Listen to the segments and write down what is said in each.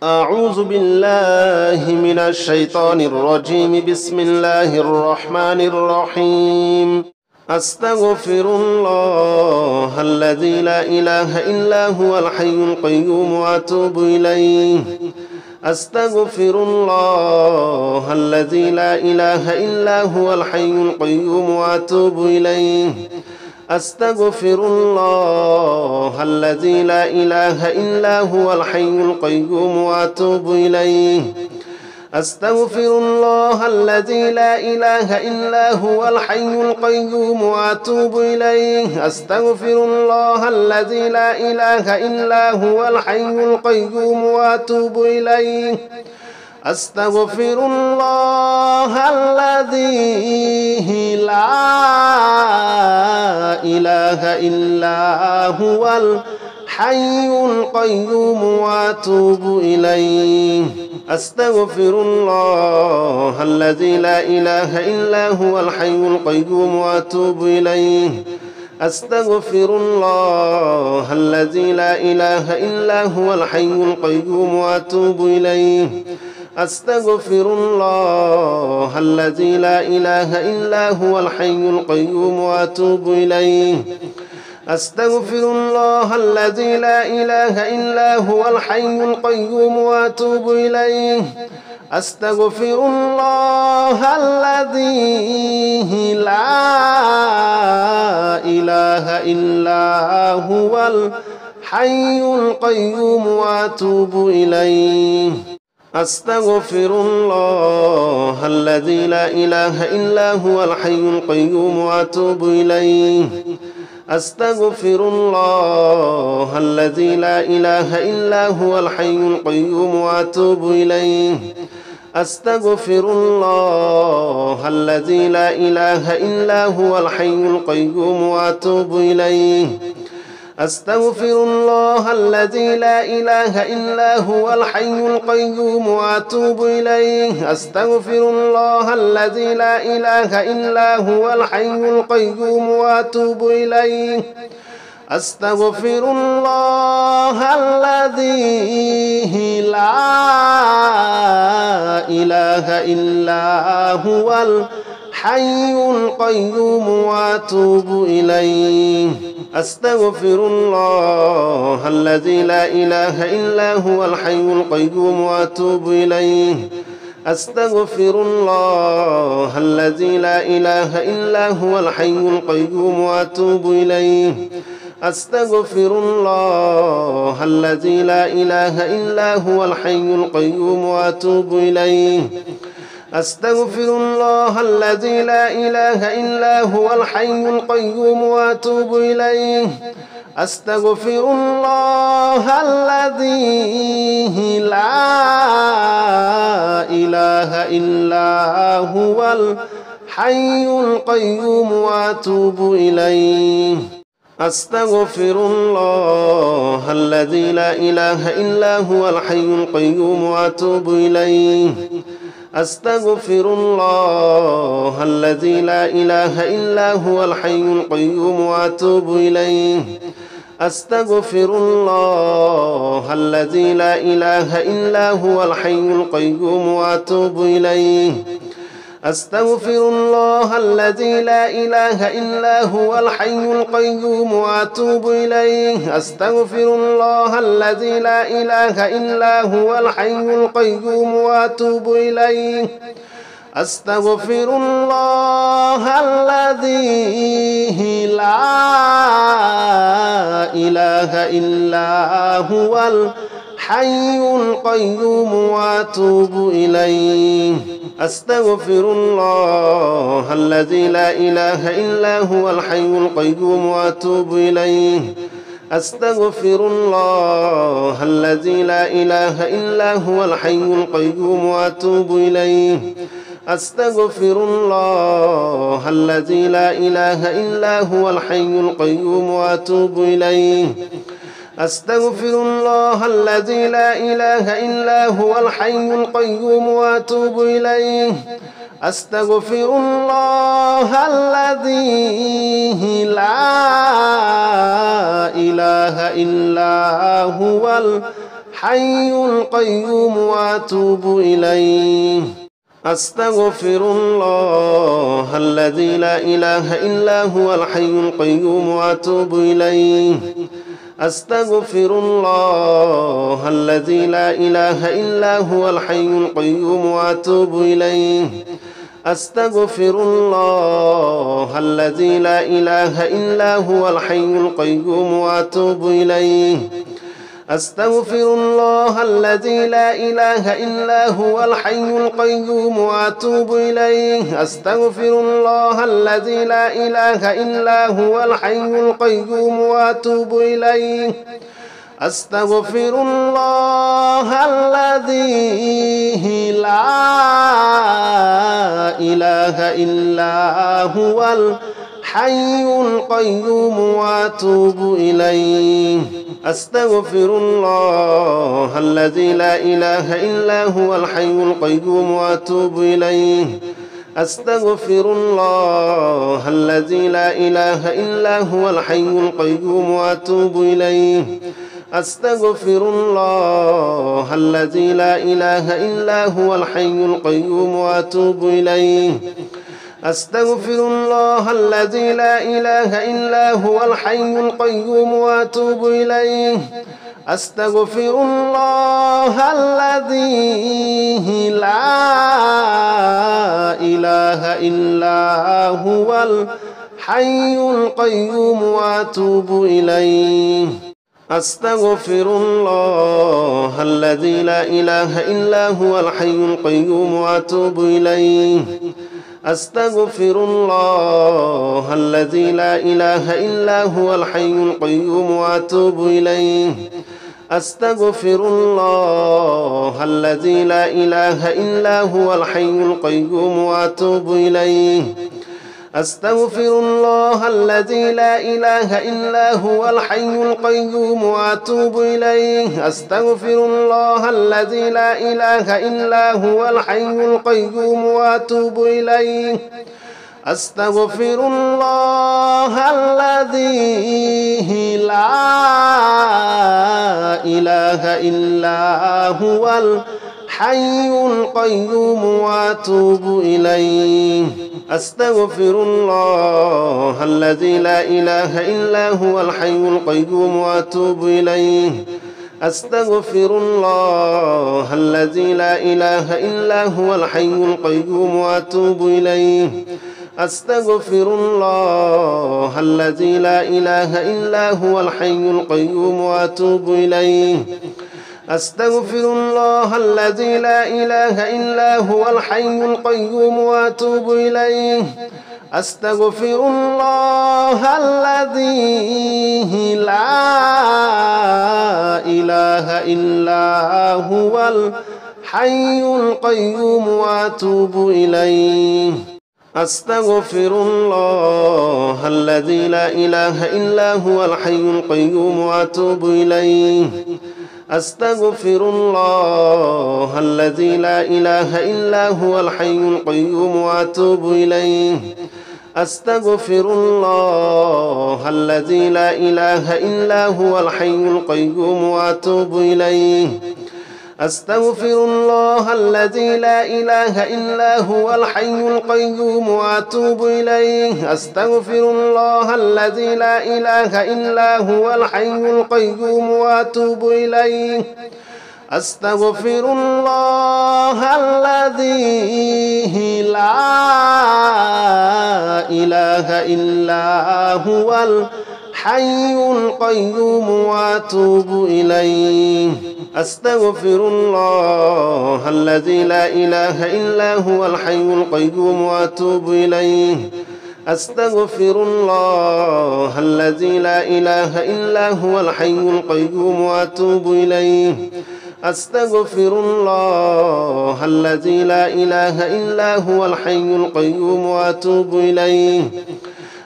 أعوذ بالله من الشيطان الرجيم. بسم الله الرحمن الرحيم. أستغفر الله الذي لا إله إلا هو الحي القيوم وأتوب إليه. أستغفر الله الذي لا إله إلا هو الحي القيوم وأتوب إليه. أستغفر الله الذي لا إله إلا هو الحي القيوم وأتوب إليه. أستغفر الله الذي لا إله إلا هو الحي القيوم وأتوب إليه. أستغفر الله الذي لا إله إلا هو الحي القيوم وأتوب إليه. أستغفر الله الذي لا إله إلا هو الحي القيوم وأتوب إليه. أستغفر الله الذي لا إله إلا هو الحي القيوم وأتوب إليه. أستغفر الله الذي لا إله إلا هو الحي القيوم وأتوب إليه. أستغفر الله الذي لا إله إلا هو الحي القيوم وأتوب إليه. أستغفر الله الذي لا إله إلا هو الحي القيوم وأتوب إليه. أستغفر الله الذي لا إله إلا هو الحي القيوم وأتوب إليه. أستغفر الله الذي لا إله إلا هو الحي القيوم وأتوب إليه. أستغفر الله الذي لا إله إلا هو الحي القيوم وأتوب إليه. أستغفر الله الذي لا إله إلا هو الحي القيوم وأتوب إليه. أستغفر الله الذي لا إله إلا هو الحي القيوم وأتوب إليه. أستغفر الله الذي لا إله إلا هو الحي القيوم وأتوب إليه. أستغفر الله الذي لا إله إلا هو الحي القيوم وأتوب إليه. أستغفر الله الذي لا إله إلا هو الحي القيوم وأتوب إليه. أستغفر الله الذي لا إله إلا هو الحي القيوم وأتوب إليه. أستغفر الله الذي لا إله إلا هو الحي القيوم وأتوب إليه. أستغفر الله الذي لا إله إلا هو الحي القيوم وأتوب إليه. أستغفر الله الذي لا إله إلا هو الحي القيوم وأتوب إليه. أستغفر الله الذي لا إله إلا هو الحي القيوم وأتوب إليه. أستغفر الله الذي لا إله إلا هو الحي القيوم وأتوب إليه. أستغفر الله الذي لا إله إلا هو الحي القيوم وأتوب إليه. أستغفر الله الذي لا إله إلا هو الحي القيوم وأتوب إليه. أستغفر الله الذي لا إله إلا هو الحي القيوم وأتوب إليه. أستغفر الله الذي لا إله إلا هو الحي القيوم وأتوب إليه. أستغفر الله الذي لا إله إلا هو الحي القيوم وأتوب إليه. أستغفر الله الذي لا إله إلا هو الحي القيوم وأتوب إليه. أستغفر الله الذي لا إله إلا هو الحي القيوم وأتوب إليه. أستغفر الله الذي لا إله إلا هو الحي القيوم وأتوب إليه. أستغفر الله الذي لا إله إلا هو الحي القيوم وأتوب إليه أستغفر الله الذي لا إله إلا هو الحي القيوم وأتوب إليه أستغفر الله الذي لا إله إلا هو الحي القيوم وأتوب إليه أستغفر الله الذي لا إله إلا هو الحي القيوم وأتوب إليه أستغفر الله الذي لا إله إلا هو الحي القيوم وأتوب إليه أستغفر الله الذي لا إله إلا هو الحي القيوم وأتوب إليه أستغفر الله الذي لا إله إلا هو الحي القيوم وأتوب إليه أستغفر الله الذي لا إله إلا هو الحي القيوم وأتوب إليه أستغفر الله الذي لا إله إلا هو الحي القيوم وأتوب إليه أستغفر الله الذي لا إله إلا هو الحي القيوم وأتوب إليه أستغفر الله الذي لا إله إلا هو الحي القيوم وأتوب إليه أستغفر الله الذي لا إله إلا هو الحي القيوم وأتوب إليه أستغفر الله الذي لا إله إلا هو الحي القيوم وأتوب إليه أستغفر الله الذي لا إله إلا هو الحي القيوم وأتوب إليه أستغفر الله الذي لا إله إلا هو الحي القيوم وأتوب إليه أستغفر الله الذي لا إله إلا هو الحي القيوم وأتوب إليه أستغفر الله الذي لا إله إلا هو الحي القيوم وأتوب إليه أستغفر الله الذي لا إله إلا هو الحي القيوم وأتوب إليه أستغفر الله الذي لا إله إلا هو الحي القيوم وأتوب إليه أستغفر الله الذي لا إله إلا هو الحي القيوم وأتوب إليه أستغفر الله الذي لا إله إلا هو الحي القيوم وأتوب إليه أستغفر الله الذي لا إله إلا هو الحي القيوم وأتوب إليه أستغفر الله الذي لا إله إلا هو الحي القيوم وأتوب إليه أستغفر الله الذي لا إله إلا هو الحي القيوم وأتوب إليه أستغفر الله الذي لا إله إلا هو الحي القيوم وأتوب إليه أستغفر الله الذي لا إله إلا هو الحي القيوم وأتوب إليه أستغفر الله الذي لا إله إلا هو الحي القيوم وأتوب إليه أستغفر الله الذي لا إله إلا هو الحي القيوم وأتوب إليه أستغفر الله الذي لا إله إلا هو الحي القيوم وأتوب إليه أستغفر الله الذي لا إله إلا هو الحي القيوم وأتوب إليه أستغفر الله الذي لا إله إلا هو الحي القيوم وأتوب إليه أستغفر الله الذي لا إله إلا هو الحي القيوم وأتوب إليه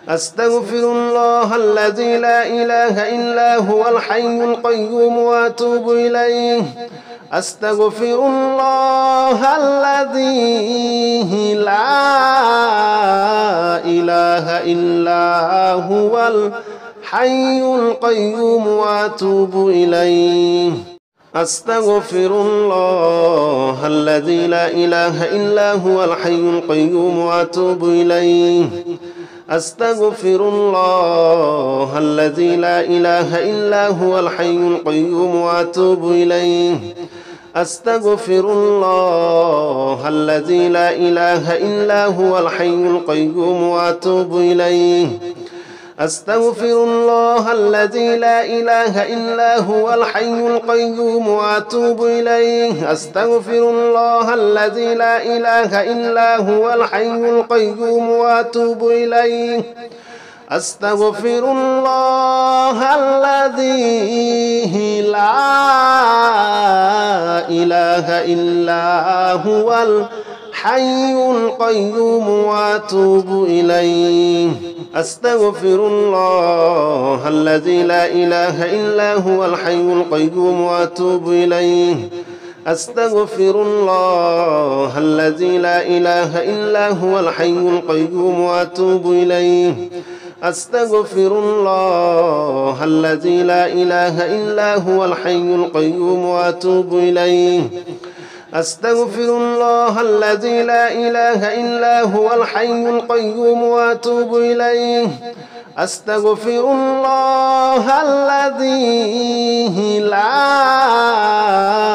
أستغفر الله الذي لا إله إلا هو الحي القيوم وأتوب إليه أستغفر الله الذي لا إله إلا هو الحي القيوم وأتوب إليه أستغفر الله الذي لا إله إلا هو الحي القيوم وأتوب إليه أستغفر الله الذي لا إله إلا هو الحي القيوم وأتوب إليه أستغفر الله الذي لا إله إلا هو الحي القيوم وأتوب إليه أستغفر الله الذي لا إله إلا هو الحي القيوم وأتوب إليه أستغفر الله الذي لا إله إلا هو الحي القيوم وأتوب إليه أستغفر الله الذي لا إله إلا هو الحي القيوم وأتوب إليه أستغفر الله الذي لا إله إلا هو الحي القيوم وأتوب إليه أستغفر الله الذي لا إله إلا هو الحي القيوم وأتوب إليه أستغفر الله الذي لا إله إلا هو الحي القيوم وأتوب إليه أستغفر الله الذي لا إله إلا هو الحي القيوم وأتوب إليه أستغفر الله الذي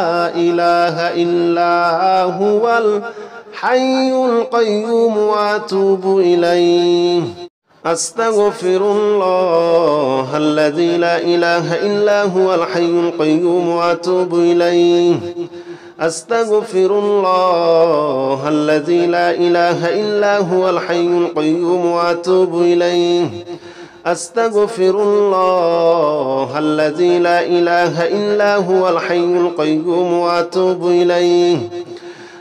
لا إله إلا هو الحي القيوم وأتوب إليه أستغفر الله الذي لا إله إلا هو الحي القيوم وأتوب إليه أستغفر الله الذي لا إله إلا هو الحي القيوم وأتوب إليه أستغفر الله الذي لا إله إلا هو الحي القيوم وأتوب إليه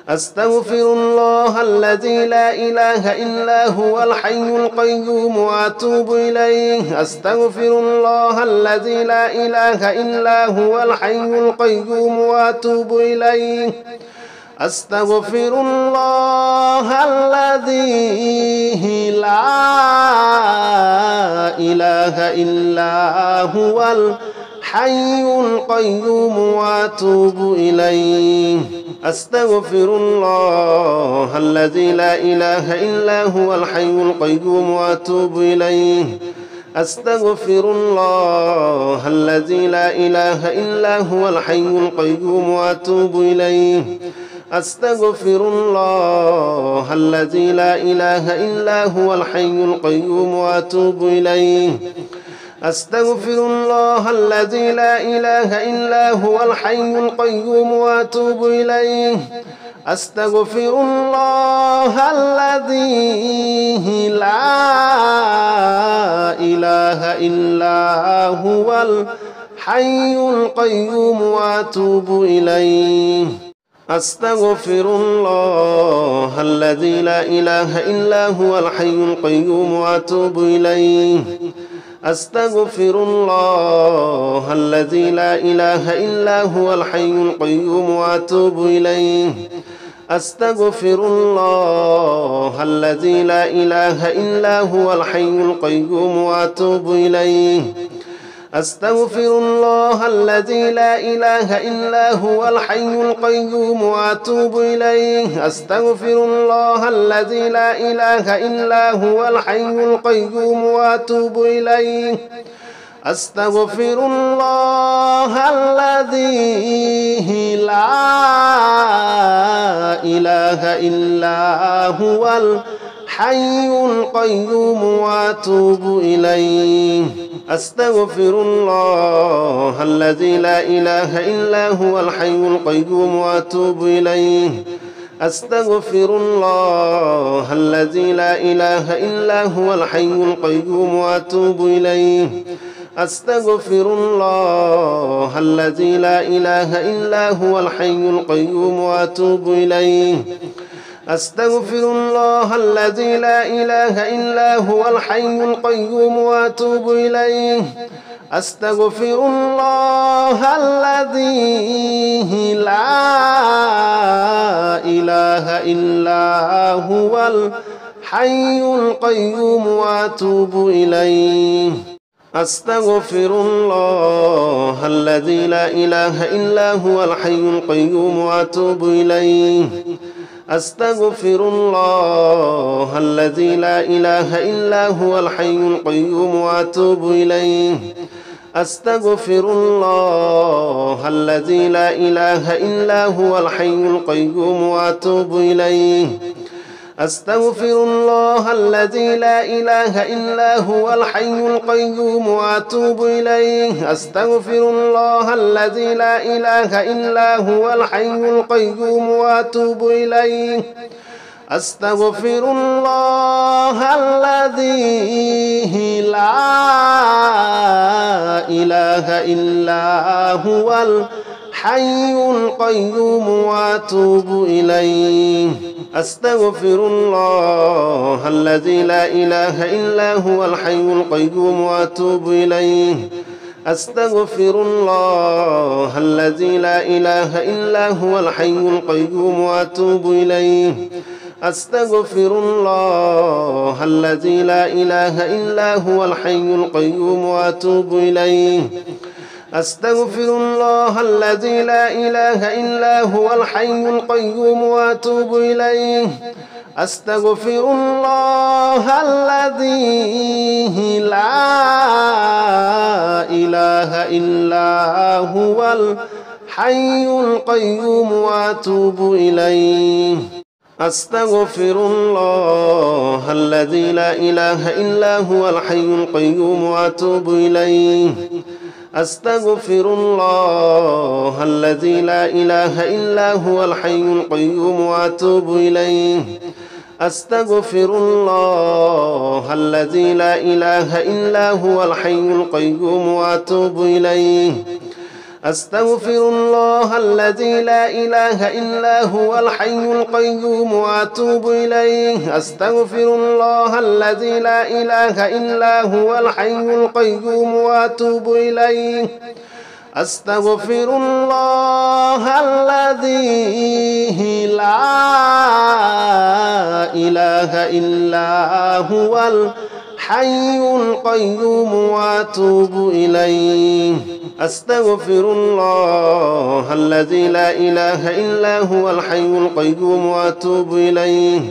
أستغفر الله الذي لا إله إلا هو الحي القيوم وأتوب إليه أستغفر الله الذي لا إله إلا هو الحي القيوم وأتوب إليه أستغفر الله الذي لا إله إلا هو الحي القيوم وأتوب إليه أستغفر الله الذي لا إله إلا هو الحي القيوم وأتوب إليه أستغفر الله الذي لا إله إلا هو الحي القيوم وأتوب إليه أستغفر الله الذي لا إله إلا هو الحي القيوم وأتوب إليه أستغفر الله الذي لا إله إلا هو الحي القيوم وأتوب إليه أستغفر الله الذي لا إله إلا هو الحي القيوم وأتوب إليه أستغفر الله الذي لا إله إلا هو الحي القيوم وأتوب إليه أستغفر الله الذي لا إله إلا هو الحي القيوم وأتوب إليه أستغفر الله الذي لا إله إلا هو الحي القيوم وأتوب إليه أستغفر الله الذي لا إله إلا هو الحي القيوم وأتوب إليه أستغفر الله الذي لا إله إلا هو الحي القيوم وأتوب إليه أستغفر الله الذي لا إله إلا هو الحي القيوم وأتوب إليه أستغفر الله الذي لا إله إلا هو الحي القيوم وأتوب إليه أستغفر الله الذي لا إله إلا هو الحي القيوم وأتوب إليه أستغفر الله الذي لا إله إلا هو الحي القيوم وأتوب إليه أستغفر الله الذي لا إله إلا هو الحي القيوم وأتوب إليه أستغفر الله الذي لا إله إلا هو الحي القيوم وأتوب إليه أستغفر الله الذي لا إله إلا هو الحي القيوم وأتوب إليه أستغفر الله الذي لا إله إلا هو الحي القيوم وأتوب إليه أستغفر الله الذي لا إله إلا هو الحي القيوم وأتوب إليه أستغفر الله الذي لا إله إلا هو الحي القيوم وأتوب إليه أستغفر الله الذي لا إله إلا هو الحي القيوم وأتوب إليه أستغفر الله الذي لا إله إلا هو الحي القيوم وأتوب إليه أستغفر الله الذي لا إله إلا هو الحي القيوم وأتوب إليه أستغفر الله الذي لا إله إلا هو الحي القيوم وأتوب إليه أستغفر الله الذي لا إله إلا هو الحي القيوم وأتوب إليه أستغفر الله الذي لا إله إلا هو الحي القيوم وأتوب إليه أستغفر الله الذي لا إله إلا هو الحي القيوم وأتوب إليه أستغفر الله الذي لا إله إلا هو الحي القيوم وأتوب إليه أستغفر الله الذي لا إله إلا هو الحي القيوم وأتوب إليه أستغفر الله الذي لا إله إلا هو الحي القيوم وأتوب إليه أستغفر الله الذي لا إله إلا هو الحي القيوم وأتوب إليه أستغفر الله الذي لا إله إلا هو الحي القيوم وأتوب إليه أستغفر الله الذي لا إله إلا هو الحي القيوم وأتوب إليه أستغفر الله الذي لا إله إلا هو الحي القيوم وأتوب إليه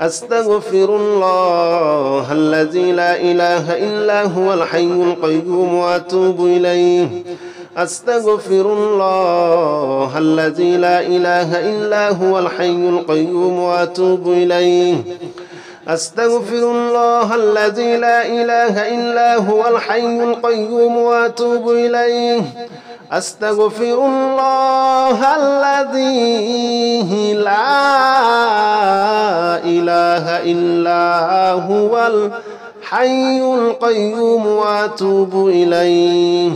أستغفر الله الذي لا إله إلا هو الحي القيوم وأتوب إليه أستغفر الله الذي لا إله إلا هو الحي القيوم وأتوب إليه أستغفر الله الذي لا إله إلا هو الحي القيوم وأتوب إليه أستغفر الله الذي لا إله إلا هو الحي القيوم وأتوب إليه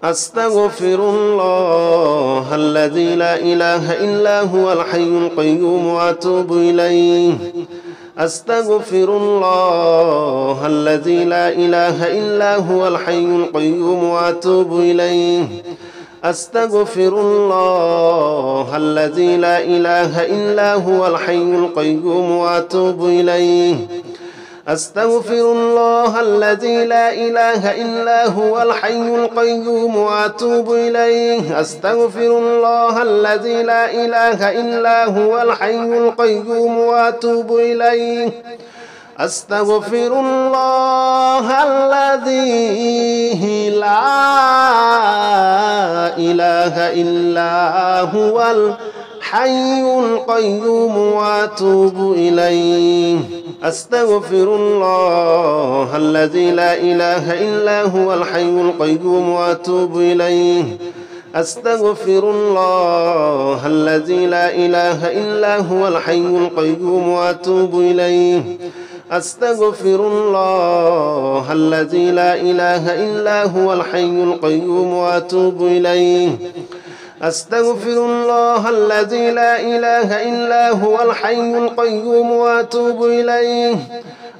أستغفر الله الذي لا إله إلا هو الحي القيوم وأتوب إليه أستغفر الله الذي لا إله إلا هو الحي القيوم وأتوب إليه أستغفر الله الذي لا إله إلا هو الحي القيوم وأتوب إليه أستغفر الله الذي لا إله إلا هو الحي القيوم وأتوب إليه أستغفر الله الذي لا إله إلا هو الحي القيوم وأتوب إليه أستغفر الله الذي لا إله إلا هو الحي القيوم وأتوب إليه أستغفر الله الذي لا إله إلا هو الحي القيوم وأتوب إليه أستغفر الله الذي لا إله إلا هو الحي القيوم وأتوب إليه أستغفر الله الذي لا إله إلا هو الحي القيوم وأتوب إليه أستغفر الله الذي لا إله إلا هو الحي القيوم وأتوب إليه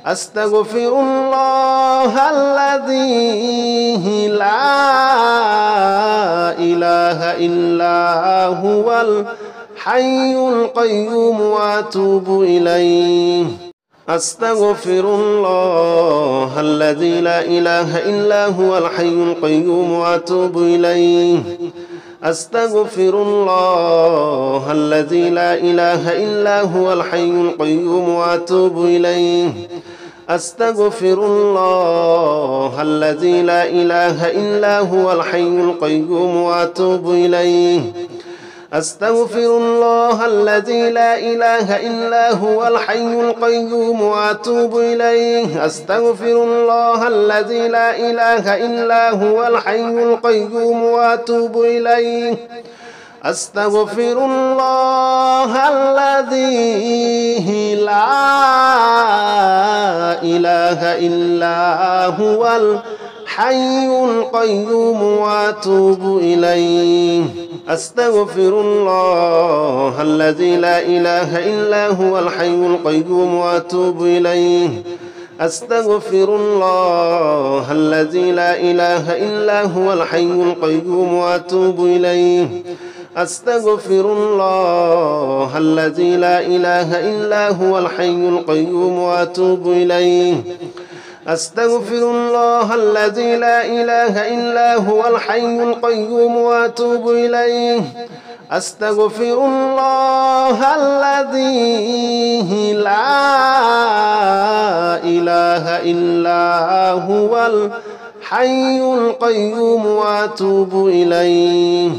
أستغفر الله الذي لا إله إلا هو الحي القيوم وأتوب إليه أستغفر الله الذي لا إله إلا هو الحي القيوم وأتوب إليه أستغفر الله الذي لا إله إلا هو الحي القيوم وأتوب إليه أستغفر الله الذي لا إله إلا هو الحي القيوم وأتوب إليه أستغفر الله الذي لا إله إلا هو الحي القيوم وأتوب إليه أستغفر الله الذي لا إله إلا هو الحي القيوم وأتوب إليه أستغفر الله الذي لا إله إلا هو الحي القيوم وأتوب إليه أستغفر الله الذي لا إله إلا هو الحي القيوم وأتوب إليه أستغفر الله الذي لا إله إلا هو الحي القيوم وأتوب إليه أستغفر الله الذي لا إله إلا هو الحي القيوم وأتوب إليه أستغفر الله الذي لا إله إلا هو الحي القيوم وأتوب إليه أستغفر الله الذي لا إله إلا هو الحي القيوم وأتوب إليه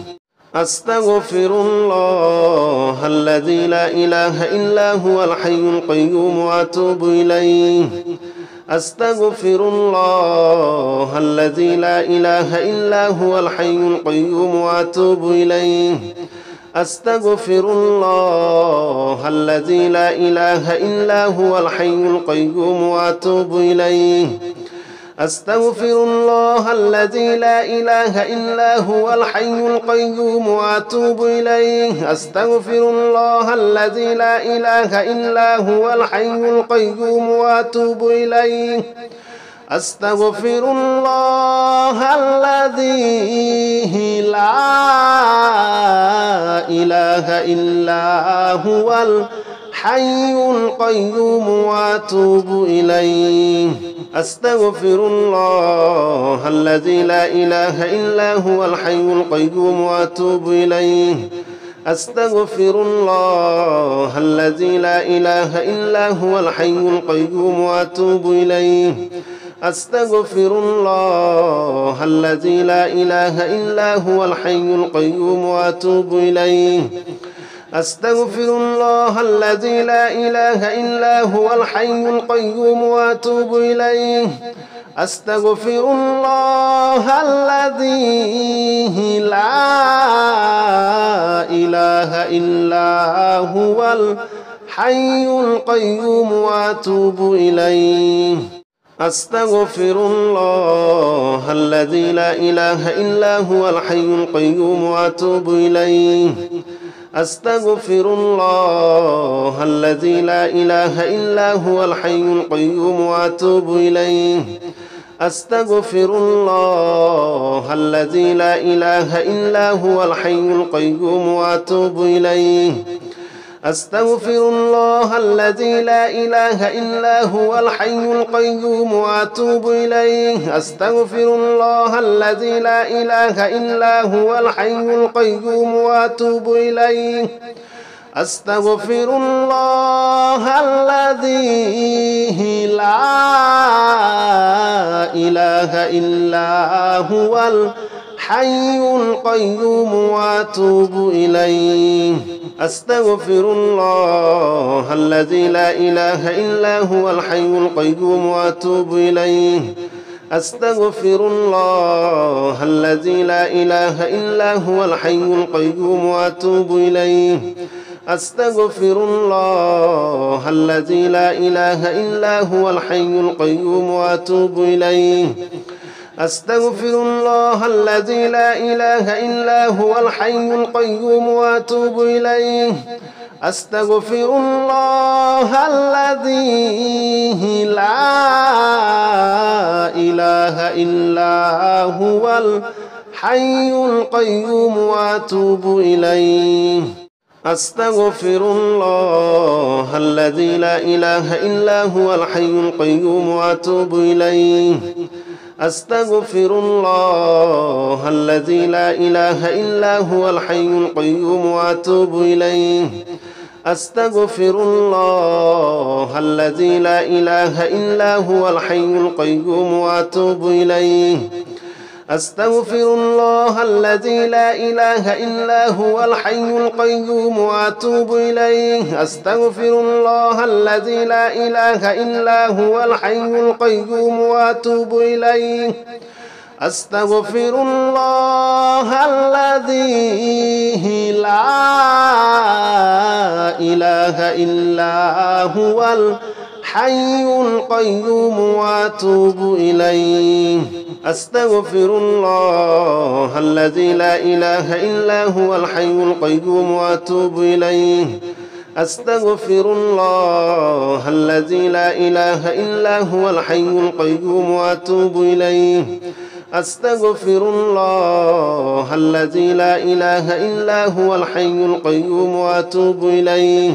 أستغفر الله الذي لا إله إلا هو الحي القيوم وأتوب إليه أستغفر الله الذي لا إله إلا هو الحي القيوم وأتوب إليه أستغفر الله الذي لا إله إلا هو الحي القيوم وأتوب إليه أستغفر الله الذي لا إله إلا هو الحي القيوم وأتوب إليه أستغفر الله الذي لا إله إلا هو الحي القيوم وأتوب إليه أستغفر الله الذي لا إله إلا هو الحي القيوم وأتوب إليه أستغفر الله الذي لا إله إلا هو الحي القيوم وأتوب إليه أستغفر الله الذي لا إله إلا هو الحي القيوم وأتوب إليه أستغفر الله الذي لا إله إلا هو الحي القيوم وأتوب إليه أستغفر الله الذي لا إله إلا هو الحي القيوم وأتوب إليه أستغفر الله الذي لا إله إلا هو الحي القيوم وأتوب إليه أستغفر الله الذي لا إله إلا هو الحي القيوم وأتوب إليه أستغفر الله الذي لا إله إلا هو الحي القيوم وأتوب إليه أستغفر الله الذي لا إله إلا هو الحي القيوم وأتوب إليه أستغفر الله الذي لا إله إلا هو الحي القيوم وأتوب إليه أستغفر الله الذي لا إله إلا هو الحي القيوم وأتوب إليه أستغفر الله الذي لا إله إلا هو الحي القيوم وأتوب إليه أستغفر الله الذي لا إله إلا هو الحي القيوم وأتوب إليه أستغفر الله الذي لا إله إلا هو الحي القيوم وأتوب إليه أستغفر الله الذي لا إله إلا هو الحي القيوم وأتوب إليه أستغفر الله الذي لا إله إلا هو الحي القيوم وأتوب إليه أستغفر الله الذي لا إله إلا هو الحي القيوم وأتوب إليه أستغفر الله الذي لا إله إلا هو الحي القيوم وأتوب إليه أستغفر الله الذي لا إله إلا هو الحي القيوم وأتوب إليه أستغفر الله الذي لا إله إلا هو الحي القيوم وأتوب إليه أستغفر الله الذي لا إله إلا هو الحي القيوم وأتوب إليه أستغفر الله الذي لا إله إلا هو الحي القيوم وأتوب إليه أستغفر الله الذي لا إله إلا هو الحي القيوم وأتوب إليه أستغفر الله الذي لا إله إلا هو الحي القيوم وأتوب إليه أستغفر الله الذي لا إله إلا هو الحي القيوم وأتوب إليه أستغفر الله الذي لا إله إلا هو الحي القيوم وأتوب إليه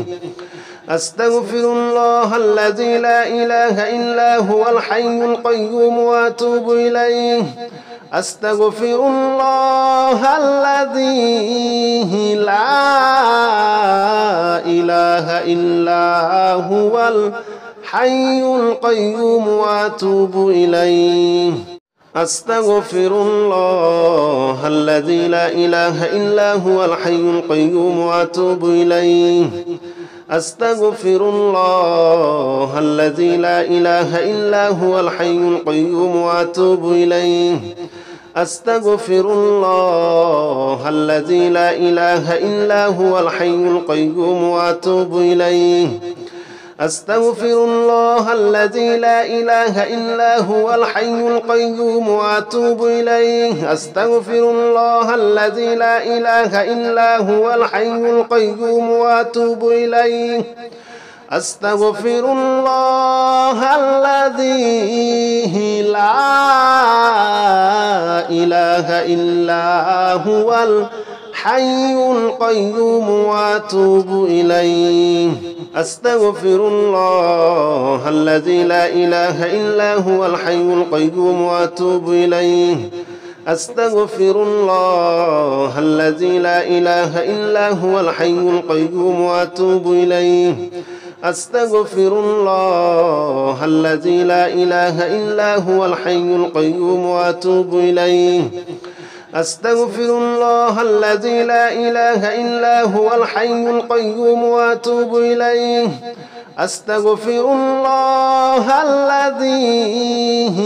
أستغفر الله الذي لا إله إلا هو الحي القيوم وأتوب إليه أستغفر الله الذي لا إله إلا هو الحي القيوم وأتوب إليه أستغفر الله الذي لا إله إلا هو الحي القيوم وأتوب إليه أستغفر الله الذي لا إله إلا هو الحي القيوم وأتوب إليه أستغفر الله الذي لا إله إلا هو الحي القيوم وأتوب إليه أستغفر الله الذي لا إله إلا هو الحي القيوم وأتوب إليه أستغفر الله الذي لا إله إلا هو الحي القيوم وأتوب إليه أستغفر الله الذي لا إله إلا هو الحي القيوم وأتوب إليه أستغفر الله الذي لا إله إلا هو الحي القيوم وأتوب إليه أستغفر الله الذي لا إله إلا هو الحي القيوم وأتوب إليه أستغفر الله الذي لا إله إلا هو الحي القيوم وأتوب إليه أستغفر الله الذي لا إله إلا هو الحي القيوم وأتوب إليه أستغفر الله الذي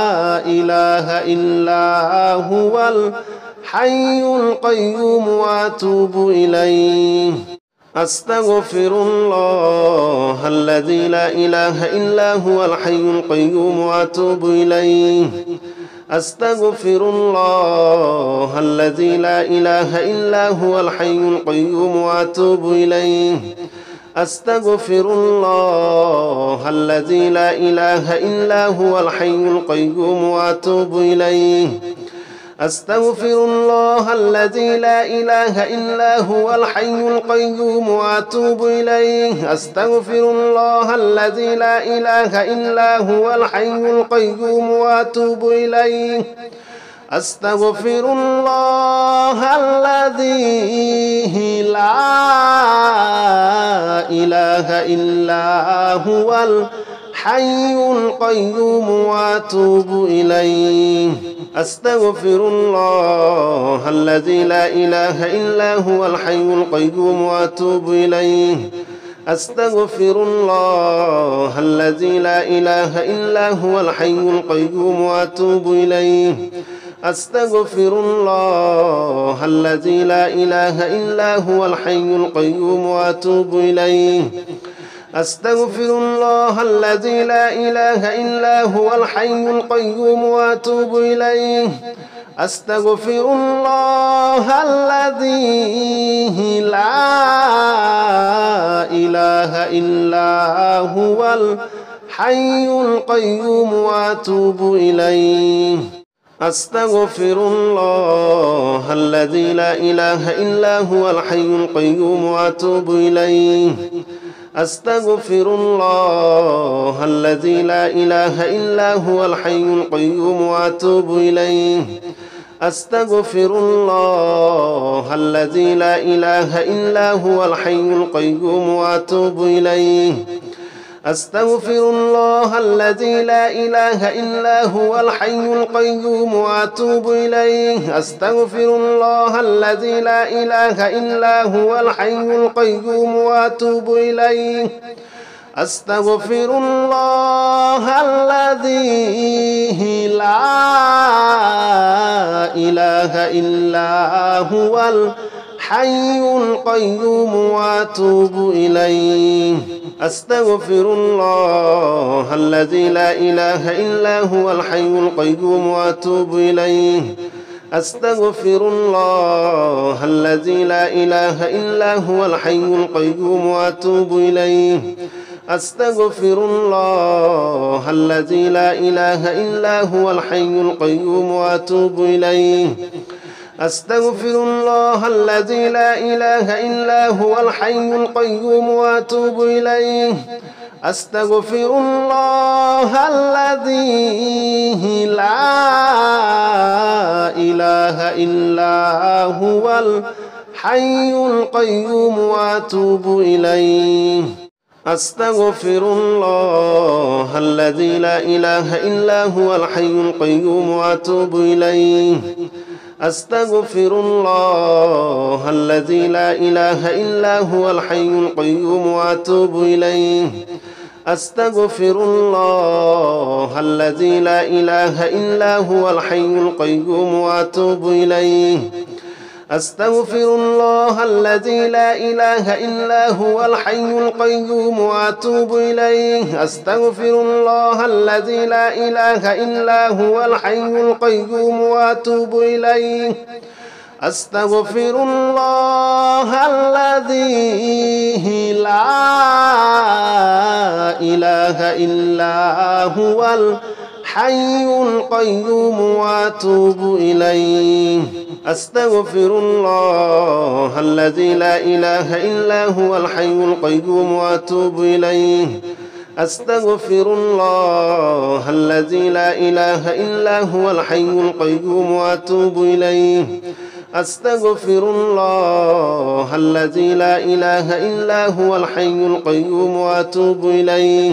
لا إله إلا هو الحي القيوم وأتوب إليه أستغفر الله الذي لا إله إلا هو الحي القيوم وأتوب إليه أستغفر الله الذي لا إله إلا هو الحي القيوم وأتوب إليه أستغفر الله الذي لا إله إلا هو الحي القيوم وأتوب إليه أستغفر الله الذي لا إله إلا هو الحي القيوم وأتوب إليه أستغفر الله الذي لا إله إلا هو الحي القيوم وأتوب إليه أستغفر الله الذي لا إله إلا هو الحي القيوم وأتوب إليه أستغفر الله الذي لا إله إلا هو الحي القيوم وأتوب إليه أستغفر الله الذي لا إله إلا هو الحي القيوم وأتوب إليه أستغفر الله الذي لا إله إلا هو الحي القيوم وأتوب إليه أستغفر الله الذي لا إله إلا هو الحي القيوم وأتوب إليه أستغفر الله الذي لا إله إلا هو الحي القيوم وأتوب إليه أستغفر الله الذي لا إله إلا هو الحي القيوم وأتوب إليه أستغفر الله الذي لا إله إلا هو الحي القيوم وأتوب إليه أستغفر الله الذي لا إله إلا هو الحي القيوم وأتوب إليه أستغفر الله الذي لا إله إلا هو الحي القيوم وأتوب إليه أستغفر الله الذي لا إله إلا هو الحي القيوم وأتوب إليه أستغفر الله الذي لا إله إلا هو الحي القيوم وأتوب إليه أستغفر الله الذي لا إله إلا هو الحي القيوم وأتوب إليه أستغفر الله الذي لا إله إلا هو الحي القيوم وأتوب إليه أستغفر الله الذي لا إله إلا هو الحي القيوم وأتوب إليه أستغفر الله الذي لا إله إلا هو الحي القيوم وأتوب إليه أستغفر الله الذي لا إله إلا هو الحي القيوم وأتوب إليه أستغفر الله الذي لا إله إلا هو الحي القيوم وأتوب إليه أستغفر الله الذي لا إله إلا هو الحي القيوم وأتوب إليه أستغفر الله الذي لا إله إلا هو الحي القيوم وأتوب إليه أستغفر الله الذي لا إله إلا هو الحي القيوم وأتوب إليه أستغفر الله الذي لا إله إلا هو الحي القيوم وأتوب إليه أستغفر الله الذي لا إله إلا هو الحي القيوم وأتوب إليه أستغفر الله الذي لا إله إلا هو الحي القيوم وأتوب إليه أستغفر الله الذي لا إله إلا هو الحي القيوم وأتوب إليه أستغفر الله الذي لا إله إلا هو الحي القيوم وأتوب إليه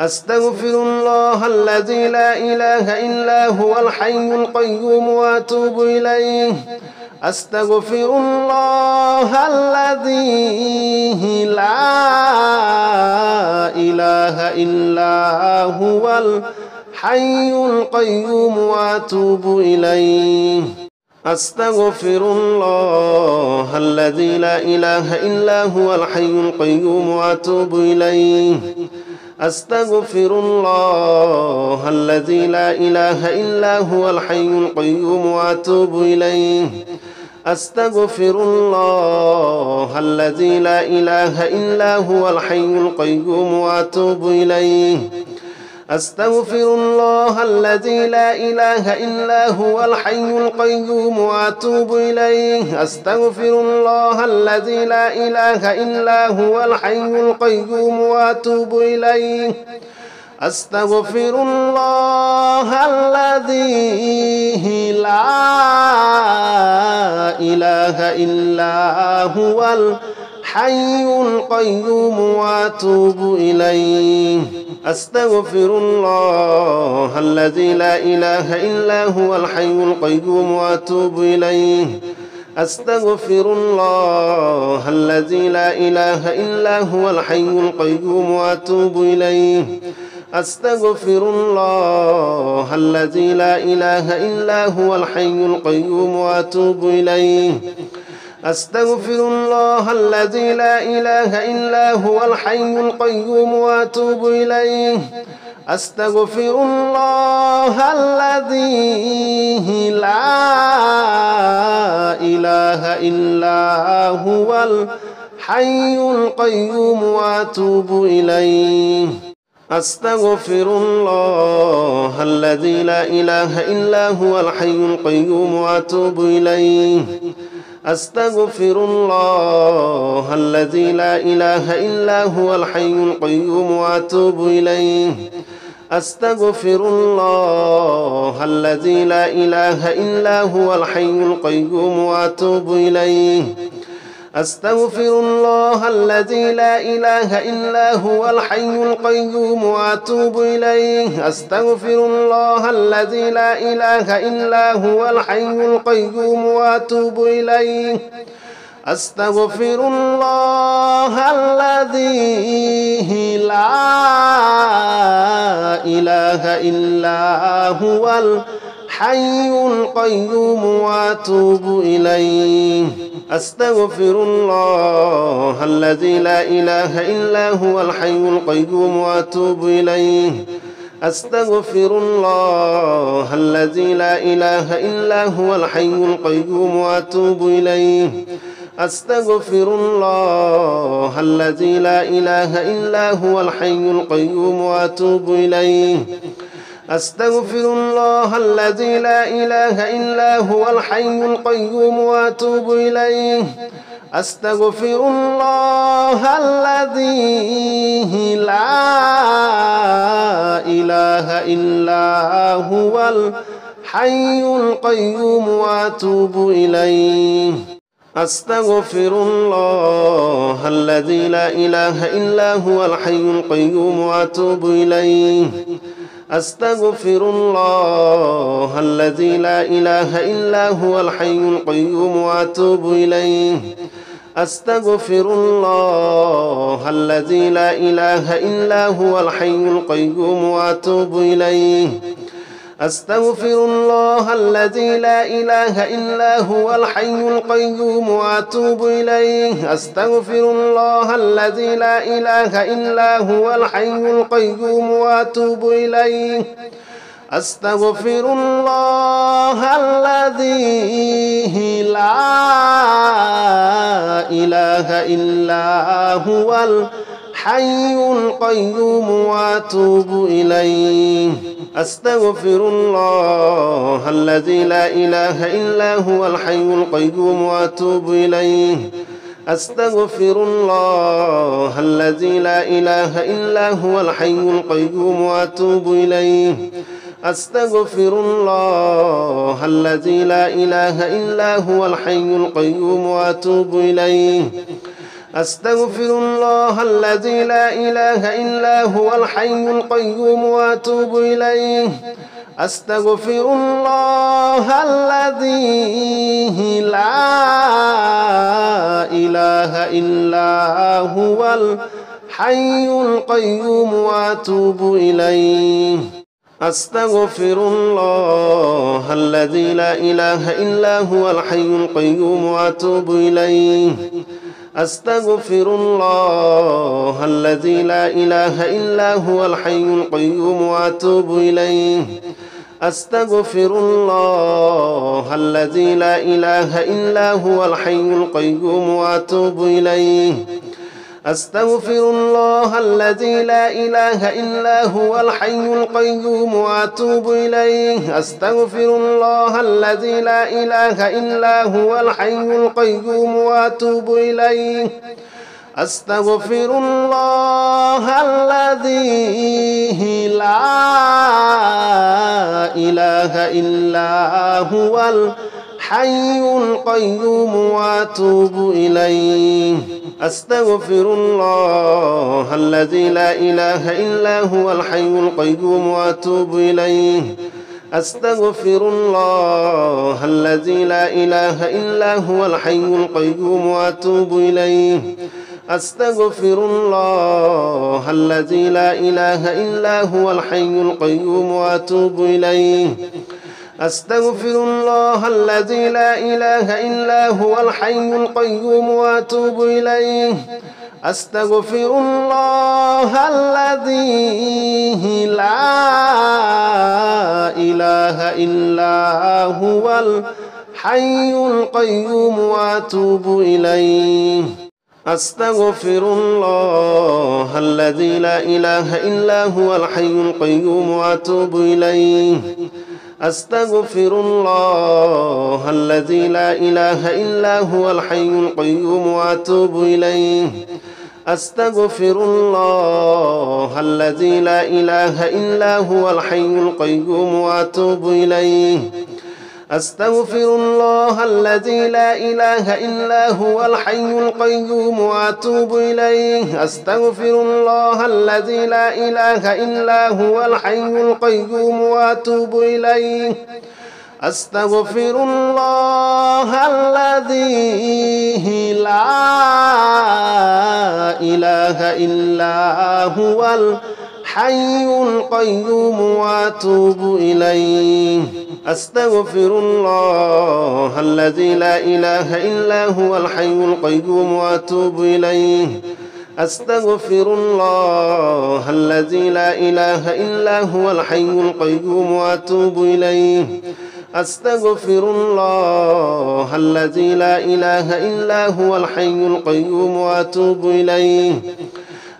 أستغفر الله الذي لا إله إلا هو الحي القيوم وأتوب إليه أستغفر الله الذي لا إله إلا هو الحي القيوم وأتوب إليه أستغفر الله الذي لا إله إلا هو الحي القيوم وأتوب إليه أستغفر الله الذي لا إله إلا هو الحي القيوم وأتوب إليه أستغفر الله الذي لا إله إلا هو الحي القيوم وأتوب إليه أستغفر الله الذي لا إله إلا هو الحي القيوم وأتوب إليه أستغفر الله الذي لا إله إلا هو الحي القيوم وأتوب إليه أستغفر الله الذي لا إله إلا هو الحي القيوم وأتوب إليه أستغفر الله الذي لا إله إلا هو الحي القيوم وأتوب إليه أستغفر الله الذي لا إله إلا هو الحي القيوم وأتوب إليه أستغفر الله الذي لا إله إلا هو الحي القيوم وأتوب إليه أستغفر الله الذي لا إله إلا هو الحي القيوم وأتوب إليه أستغفر الله الذي لا إله إلا هو الحي القيوم وأتوب إليه أستغفر الله الذي لا إله إلا هو الحي القيوم وأتوب إليه أستغفر الله الذي لا إله إلا هو الحي القيوم وأتوب إليه أستغفر الله الذي لا إله إلا هو الحي القيوم وأتوب إليه أستغفر الله الذي لا إله إلا هو الحي القيوم وأتوب إليه أستغفر الله الذي لا إله إلا هو الحي القيوم وأتوب إليه أستغفر الله الذي لا إله إلا هو الحي القيوم وأتوب إليه أستغفر الله الذي لا إله إلا هو الحي القيوم وأتوب إليه أستغفر الله الذي لا إله إلا هو الحي القيوم وأتوب إليه أستغفر الله الذي لا إله إلا هو الحي القيوم وأتوب إليه أستغفر الله الذي لا إله إلا هو الحي القيوم وأتوب إليه أستغفر الله الذي لا إله إلا هو الحي القيوم وأتوب إليه أستغفر الله الذي لا إله إلا هو الحي القيوم وأتوب إليه أستغفر الله الذي لا إله إلا هو الحي القيوم وأتوب إليه أستغفر الله الذي لا إله إلا هو الحي القيوم وأتوب إليه أستغفر الله الذي لا إله إلا هو الحي القيوم وأتوب إليه أستغفر الله الذي لا إله إلا هو الحي القيوم وأتوب إليه أستغفر الله الذي لا إله إلا هو الحي القيوم وأتوب إليه أستغفر الله الذي لا إله إلا هو الحي القيوم وأتوب إليه أستغفر الله الذي لا إله إلا هو الحي القيوم وأتوب إليه أستغفر الله الذي لا إله إلا هو الحي القيوم وأتوب إليه أستغفر الله الذي لا إله إلا هو الحي القيوم وأتوب إليه أستغفر الله الذي لا إله إلا هو الحي القيوم وأتوب إليه أستغفر الله الذي لا إله إلا هو الحي القيوم وأتوب إليه أستغفر الله الذي لا إله إلا هو الحي القيوم وأتوب إليه أستغفر الله الذي لا إله إلا هو الحي القيوم وأتوب إليه أستغفر الله الذي لا إله إلا هو الحي القيوم وأتوب إليه أستغفر الله الذي لا إله إلا هو الحي القيوم وأتوب إليه أستغفر الله الذي لا إله إلا هو الحي القيوم وأتوب إليه أستغفر الله الذي لا إله إلا هو الحي القيوم وأتوب إليه أستغفر الله الذي لا إله إلا هو الحي القيوم وأتوب إليه أستغفر الله الذي لا إله إلا هو الحي القيوم وأتوب إليه أستغفر الله الذي لا إله إلا هو الحي القيوم وأتوب إليه أستغفر الله الذي لا إله إلا هو الحي القيوم وأتوب إليه أستغفر الله الذي لا إله إلا هو الحي القيوم وأتوب إليه أستغفر الله الذي لا إله إلا هو الحي القيوم وأتوب إليه أستغفر الله الذي لا إله إلا هو الحي القيوم وأتوب إليه أستغفر الله الذي لا إله إلا هو الحي القيوم وأتوب إليه أستغفر الله الذي لا إله إلا هو الحي القيوم وأتوب إليه أستغفر الله الذي لا إله إلا هو الحي القيوم وأتوب إليه أستغفر الله الذي لا إله إلا هو الحي القيوم وأتوب إليه أستغفر الله الذي لا إله إلا هو الحي القيوم وأتوب إليه أستغفر الله الذي لا إله إلا هو الحي القيوم وأتوب إليه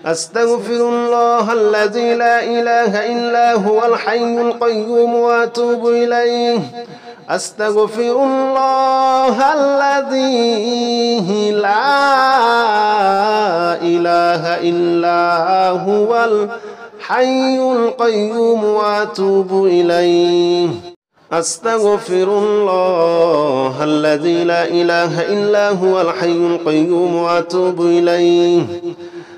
أستغفر الله الذي لا إله إلا هو الحي القيوم وأتوب إليه أستغفر الله الذي لا إله إلا هو الحي القيوم وأتوب إليه أستغفر الله الذي لا إله إلا هو الحي القيوم وأتوب إليه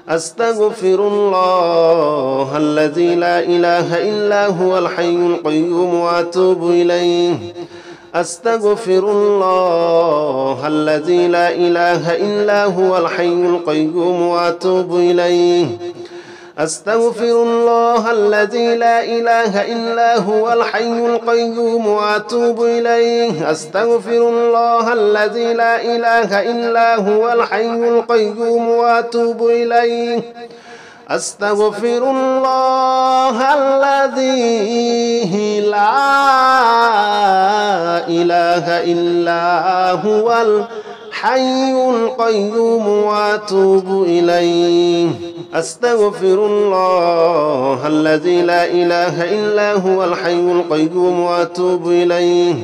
أستغفر الله الذي لا إله إلا هو الحي القيوم وأتوب إليه أستغفر الله الذي لا إله إلا هو الحي القيوم وأتوب إليه أستغفر الله الذي لا إله إلا هو الحي القيوم وأتوب إليه أستغفر الله الذي لا إله إلا هو الحي القيوم وأتوب إليه أستغفر الله الذي لا إله إلا هو الحي القيوم وأتوب إليه أستغفر الله الذي لا إله إلا هو الحي القيوم وأتوب إليه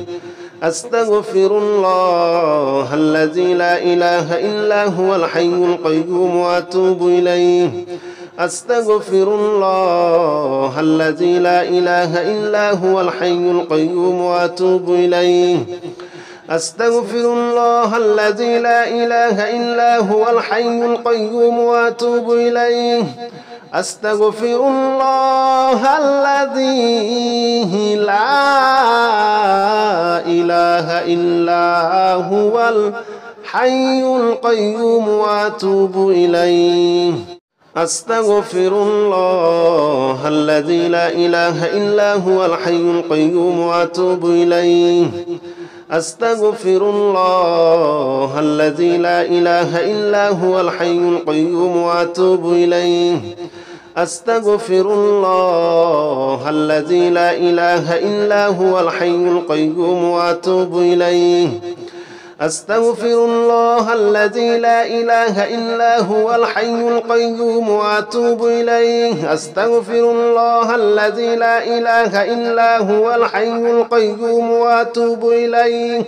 أستغفر الله الذي لا إله إلا هو الحي القيوم وأتوب إليه أستغفر الله الذي لا إله إلا هو الحي القيوم وأتوب إليه أستغفر الله الذي لا إله إلا هو الحي القيوم وأتوب إليه أستغفر الله الذي لا إله إلا هو الحي القيوم وأتوب إليه أستغفر الله الذي لا إله إلا هو الحي القيوم وأتوب إليه أستغفر الله الذي لا إله إلا هو الحي القيوم وأتوب إليه أستغفر الله الذي لا إله إلا هو الحي القيوم وأتوب إليه أستغفر الله الذي لا إله إلا هو الحي القيوم وأتوب إليه أستغفر الله الذي لا إله إلا هو الحي القيوم وأتوب إليه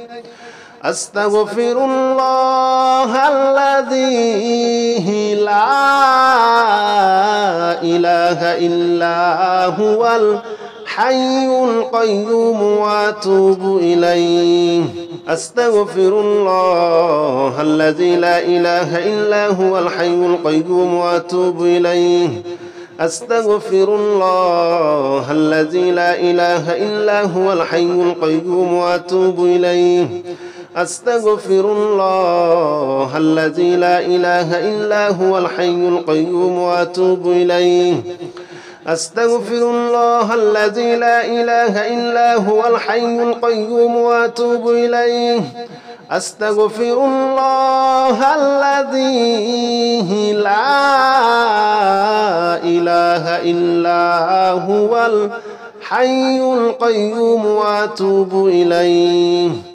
أستغفر الله الذي لا إله إلا هو الحي القيوم وأتوب إليه أستغفر الله الذي لا إله إلا هو الحي القيوم وأتوب إليه أستغفر الله الذي لا إله إلا هو الحي القيوم وأتوب إليه أستغفر الله الذي لا إله إلا هو الحي القيوم وأتوب إليه أستغفر الله الذي لا إله إلا هو الحي القيوم وأتوب إليه أستغفر الله الذي لا إله إلا هو الحي القيوم وأتوب إليه